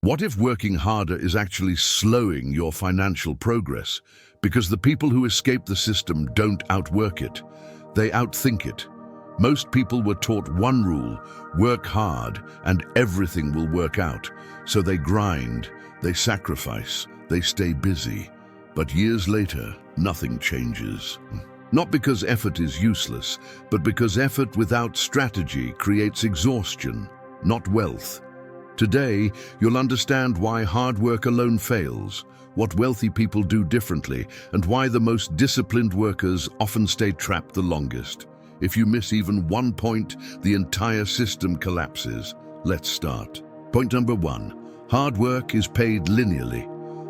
What if working harder is actually slowing your financial progress? Because the people who escape the system don't outwork it, they outthink it. Most people were taught one rule: work hard and everything will work out. So they grind, they sacrifice, they stay busy. But years later, nothing changes. Not because effort is useless, but because effort without strategy creates exhaustion, not wealth. Today, you'll understand why hard work alone fails, what wealthy people do differently, and why the most disciplined workers often stay trapped the longest. If you miss even one point, the entire system collapses. Let's start. Point number 1. Hard work is paid linearly.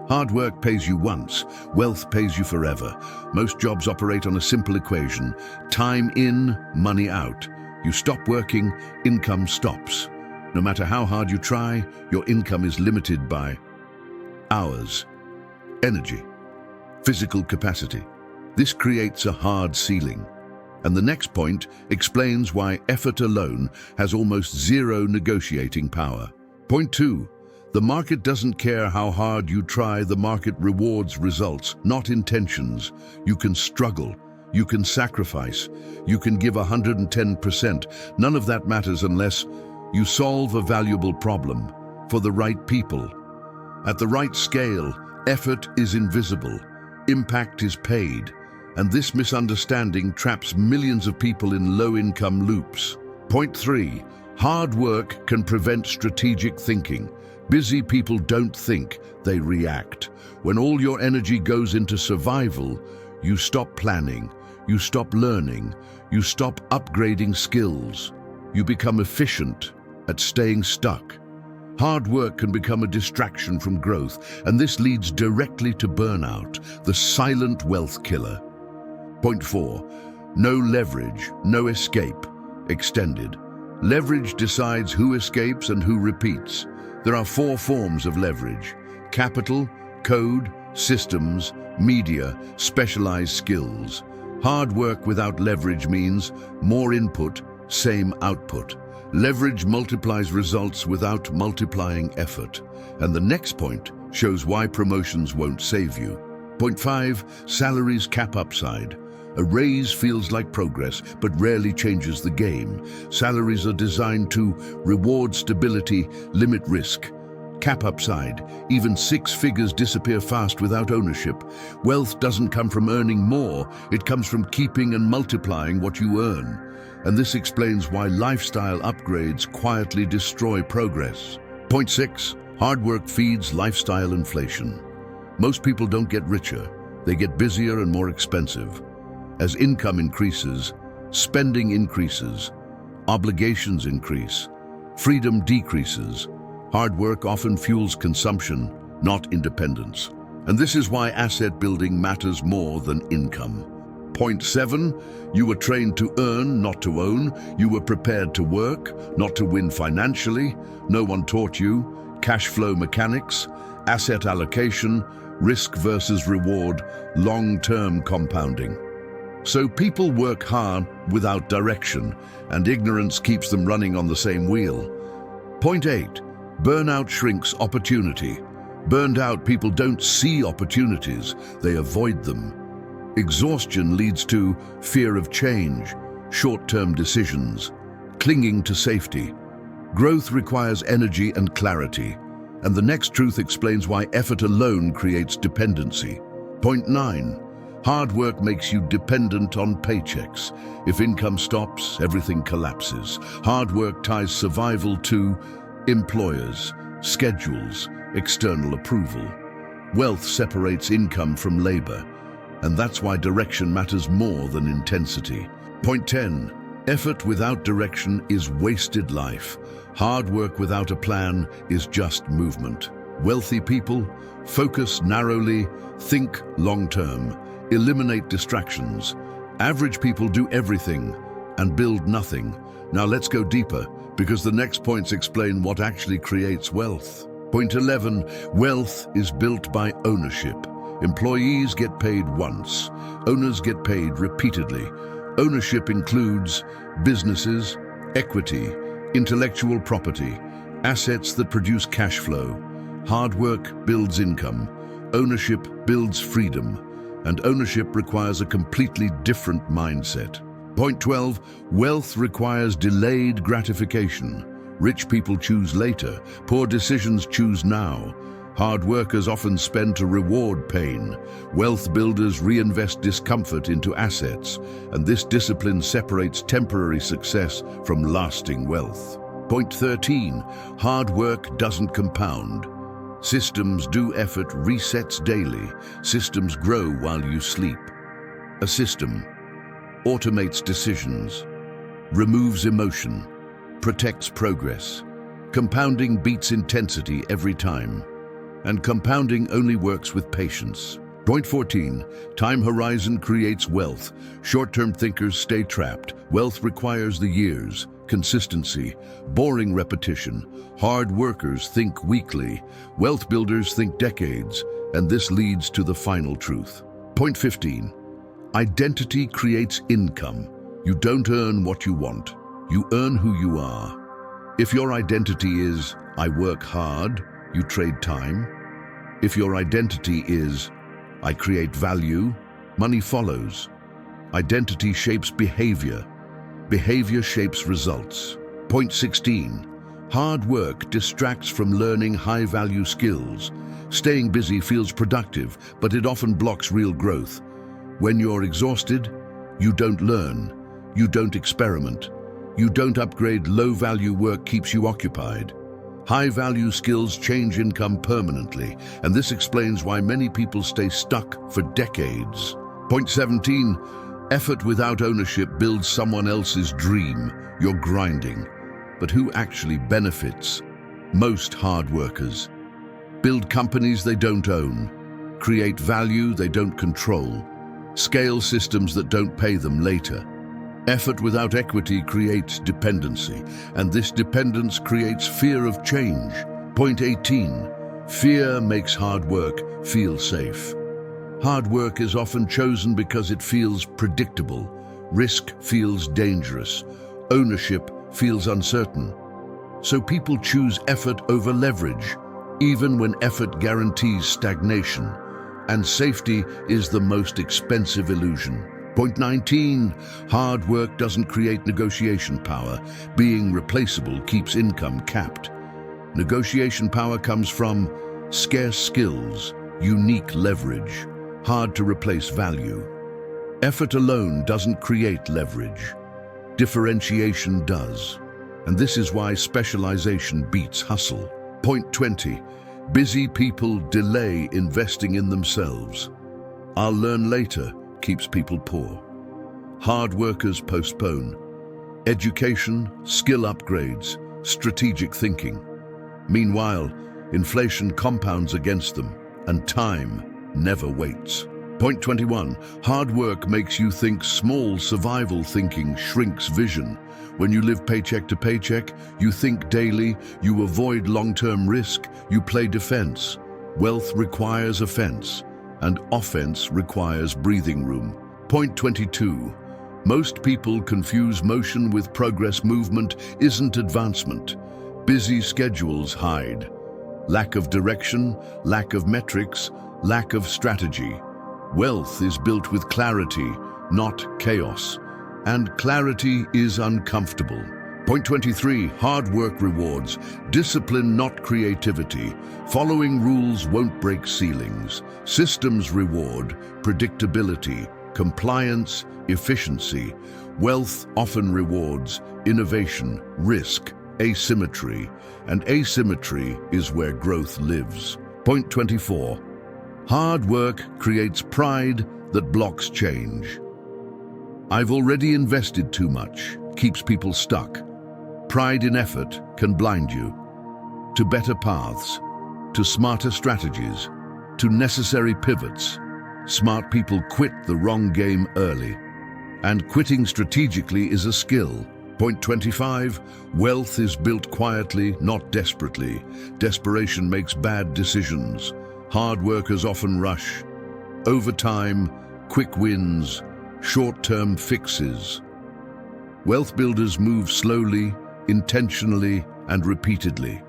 Hard work pays you once, wealth pays you forever. Most jobs operate on a simple equation: time in, money out. You stop working, income stops. No matter how hard you try, your income is limited by hours, energy, physical capacity. This creates a hard ceiling. And the next point explains why effort alone has almost zero negotiating power. Point 2. The market doesn't care how hard you try. The market rewards results, not intentions. You can struggle, you can sacrifice, you can give 110%. None of that matters unless you solve a valuable problem for the right people. At the right scale, effort is invisible, impact is paid, and this misunderstanding traps millions of people in low-income loops. Point 3. Hard work can prevent strategic thinking. Busy people don't think, they react. When all your energy goes into survival, you stop planning, you stop learning, you stop upgrading skills. You become efficient at staying stuck. Hard work can become a distraction from growth, and this leads directly to burnout, the silent wealth killer. Point 4. No leverage, no escape. Extended. Leverage decides who escapes and who repeats. There are 4 forms of leverage: capital, code, systems, media, specialized skills. Hard work without leverage means more input, same output. Leverage multiplies results without multiplying effort. And the next point shows why promotions won't save you. Point 5. Salaries cap upside. A raise feels like progress, but rarely changes the game. Salaries are designed to reward stability, limit risk. Cap upside. Even 6 figures disappear fast without ownership. Wealth doesn't come from earning more, it comes from keeping and multiplying what you earn. And this explains why lifestyle upgrades quietly destroy progress. Point 6. Hard work feeds lifestyle inflation. Most people don't get richer, they get busier and more expensive. As income increases, spending increases, obligations increase, freedom decreases. Hard work often fuels consumption, not independence. And this is why asset building matters more than income. Point 7. You were trained to earn, not to own. You were prepared to work, not to win financially. No one taught you cash flow mechanics, asset allocation, risk versus reward, long-term compounding. So people work hard without direction, and ignorance keeps them running on the same wheel. Point 8. Burnout shrinks opportunity. Burned out people don't see opportunities, they avoid them. Exhaustion leads to fear of change, short-term decisions, clinging to safety. Growth requires energy and clarity, and the next truth explains why effort alone creates dependency. Point 9. Hard work makes you dependent on paychecks. If income stops, everything collapses. Hard work ties survival to employers, schedules, external approval. Wealth separates income from labor, and that's why direction matters more than intensity. Point 10. Effort without direction is wasted life. Hard work without a plan is just movement. Wealthy people focus narrowly, think long-term, eliminate distractions. Average people do everything and build nothing. Now let's go deeper, because the next points explain what actually creates wealth. Point 11. Wealth is built by ownership. Employees get paid once. Owners get paid repeatedly. Ownership includes businesses, equity, intellectual property, assets that produce cash flow. Hard work builds income, ownership builds freedom, and ownership requires a completely different mindset. Point 12, wealth requires delayed gratification. Rich people choose later, poor decisions choose now. Hard workers often spend to reward pain. Wealth builders reinvest discomfort into assets, and this discipline separates temporary success from lasting wealth. Point 13, hard work doesn't compound. Systems do effort resets daily. Systems grow while you sleep. A system automates decisions, removes emotion, protects progress. Compounding beats intensity every time, and compounding only works with patience. Point 14, time horizon creates wealth. Short-term thinkers stay trapped. Wealth requires the years, consistency, boring repetition. Hard workers think weekly. Wealth builders think decades, and this leads to the final truth. Point 15, identity creates income. You don't earn what you want. You earn who you are. If your identity is, I work hard, you trade time. If your identity is, I create value, money follows. Identity shapes behavior. Behavior shapes results. Point 16, hard work distracts from learning high-value skills. Staying busy feels productive, but it often blocks real growth. When you're exhausted, you don't learn, you don't experiment, you don't upgrade. Low-value work keeps you occupied. High-value skills change income permanently, and this explains why many people stay stuck for decades. Point 17, effort without ownership builds someone else's dream. You're grinding, but who actually benefits? Most hard workers build companies they don't own, create value they don't control, scale systems that don't pay them later. Effort without equity creates dependency, and this dependence creates fear of change. Point 18, fear makes hard work feel safe. Hard work is often chosen because it feels predictable. Risk feels dangerous. Ownership feels uncertain. So people choose effort over leverage, even when effort guarantees stagnation. And safety is the most expensive illusion. Point 19, hard work doesn't create negotiation power. Being replaceable keeps income capped. Negotiation power comes from scarce skills, unique leverage, hard to replace value. Effort alone doesn't create leverage. Differentiation does. And this is why specialization beats hustle. Point 20, busy people delay investing in themselves. I'll learn later keeps people poor. Hard workers postpone. Education, skill upgrades, strategic thinking. Meanwhile, inflation compounds against them, and time never waits. Point 21, hard work makes you think small. Survival thinking shrinks vision. When you live paycheck to paycheck, you think daily, you avoid long-term risk, you play defense. Wealth requires offense, and offense requires breathing room. Point 22, most people confuse motion with progress. Movement isn't advancement. Busy schedules hide. Lack of direction, lack of metrics, lack of strategy. Wealth is built with clarity, not chaos. And clarity is uncomfortable. Point 23, hard work rewards. Discipline, not creativity. Following rules won't break ceilings. Systems reward predictability, compliance, efficiency. Wealth often rewards innovation, risk, asymmetry. And asymmetry is where growth lives. Point 24, hard work creates pride that blocks change. I've already invested too much, keeps people stuck. Pride in effort can blind you to better paths, to smarter strategies, to necessary pivots. Smart people quit the wrong game early, and quitting strategically is a skill. Point 25, wealth is built quietly, not desperately. Desperation makes bad decisions. Hard workers often rush. Over time, quick wins, short-term fixes. Wealth builders move slowly, intentionally, and repeatedly.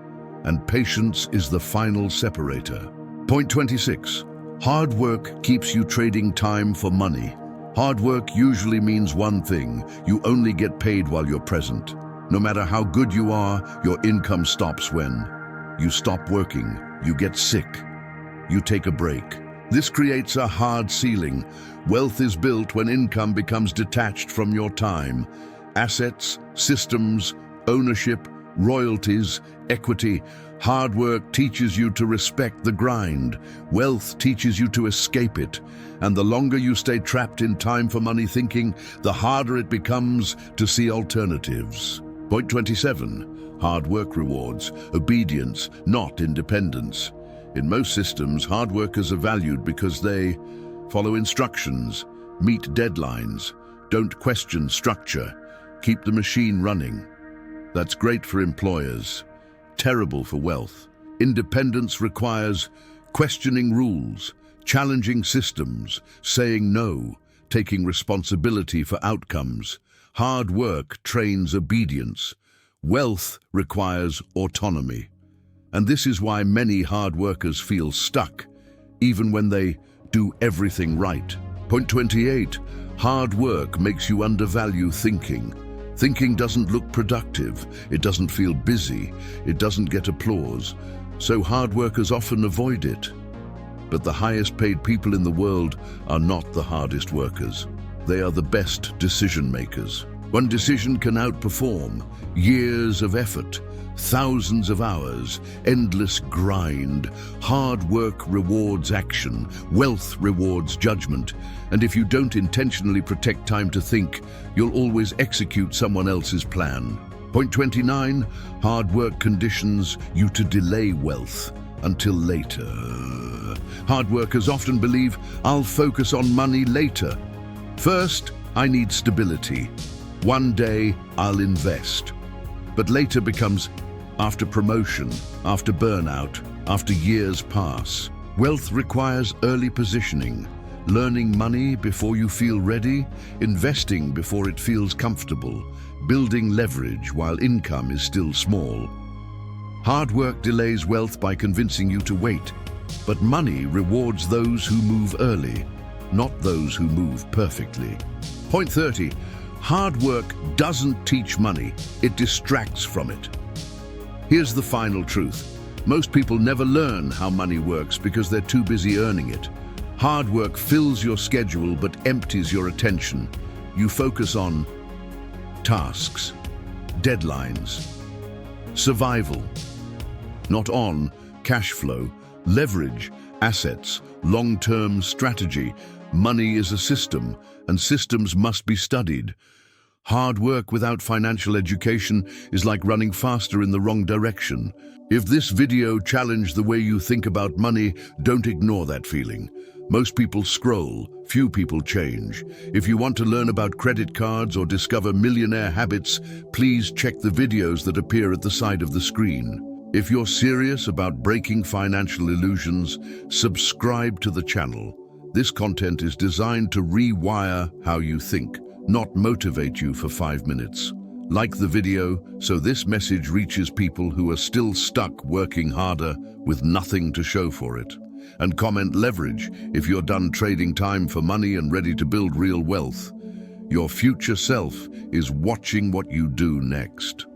and patience is the final separator. Point 26. Hard work keeps you trading time for money. Hard work usually means one thing: you only get paid while you're present. No matter how good you are, your income stops when you stop working, you get sick, you take a break. This creates a hard ceiling. Wealth is built when income becomes detached from your time. Assets, systems, ownership, royalties, equity. Hard work teaches you to respect the grind. Wealth teaches you to escape it. And the longer you stay trapped in time for money thinking, the harder it becomes to see alternatives. Point 27. Hard work rewards obedience, not independence. In most systems, hard workers are valued because they follow instructions, meet deadlines, don't question structure, keep the machine running. That's great for employers, terrible for wealth. Independence requires questioning rules, challenging systems, saying no, taking responsibility for outcomes. Hard work trains obedience. Wealth requires autonomy. And this is why many hard workers feel stuck, even when they do everything right. Point 28. Hard work makes you undervalue thinking. Thinking doesn't look productive, it doesn't feel busy, it doesn't get applause, so hard workers often avoid it. But the highest paid people in the world are not the hardest workers. They are the best decision makers. One decision can outperform years of effort, thousands of hours, endless grind. Hard work rewards action, wealth rewards judgment. And if you don't intentionally protect time to think, you'll always execute someone else's plan. Point 29. Hard work conditions you to delay wealth until later. Hard workers often believe, I'll focus on money later. First, I need stability. One day, I'll invest. But later becomes after promotion, after burnout, after years pass. Wealth requires early positioning, learning money before you feel ready, investing before it feels comfortable, building leverage while income is still small. Hard work delays wealth by convincing you to wait, but money rewards those who move early, not those who move perfectly. Point 30. Hard work doesn't teach money, it distracts from it. Here's the final truth. Most people never learn how money works because they're too busy earning it. Hard work fills your schedule but empties your attention. You focus on tasks, deadlines, survival, not on cash flow, leverage, assets, long-term strategy. Money is a system, and systems must be studied. Hard work without financial education is like running faster in the wrong direction. If this video challenged the way you think about money, don't ignore that feeling. Most people scroll, few people change. If you want to learn about credit cards or discover millionaire habits, please check the videos that appear at the side of the screen. If you're serious about breaking financial illusions, subscribe to the channel. This content is designed to rewire how you think, not motivate you for 5 minutes. Like the video so this message reaches people who are still stuck working harder with nothing to show for it. And comment leverage if you're done trading time for money and ready to build real wealth. Your future self is watching what you do next.